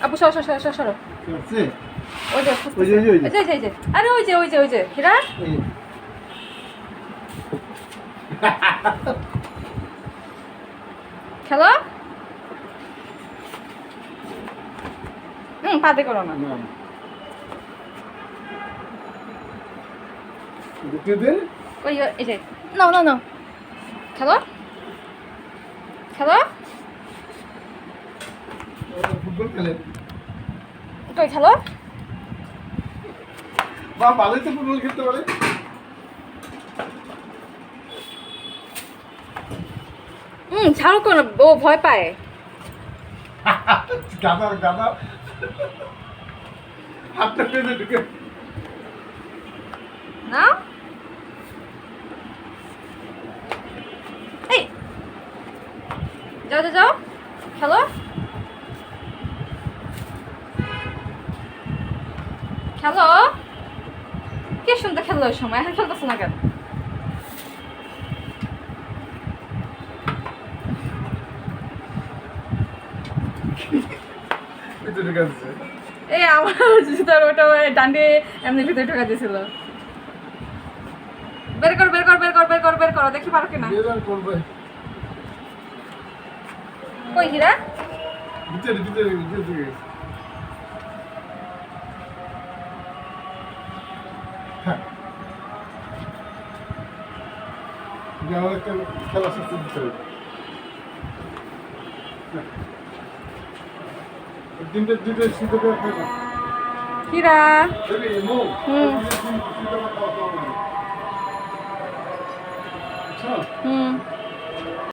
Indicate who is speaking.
Speaker 1: আপু সরো সরো সরো সরো
Speaker 2: আছে
Speaker 1: ওই যে এই যে আরে ওই যে হীরা খেলো পাতে করো না ওই এই যে নাও নাও নাও খেলো খেলো
Speaker 2: ফুটবল খেলে
Speaker 1: কই খেলো
Speaker 2: বা ভালোই তো ফুটবল খেলতে পারে
Speaker 1: ছাড়ো কোন ও ভয় পায়
Speaker 2: গাদা গাদা হাতটা পেতে ঢুকে
Speaker 1: না এই যাও যাও যাও খেলো খেলো কে শুনতে খেললো ওই সময় এখন খেলতেছে না কেন
Speaker 2: পেতে ঢুকে আছে
Speaker 1: এই আমার জুতার ওটা ডান্ডে এমনি ভিতরে ঢোকা দিয়েছিল বের কর বের কর বের কর বের কর বের করো দেখি পারো কিনা
Speaker 2: বের করবে
Speaker 1: কই হীরা
Speaker 2: ভিতরে ভিতরে ভিতরে হ্যাঁ যাও একটা খেলা শিখতে দিতে হবে দিনটা দুটো শীত করে খাবো
Speaker 1: হীরা
Speaker 2: হুম
Speaker 1: হুম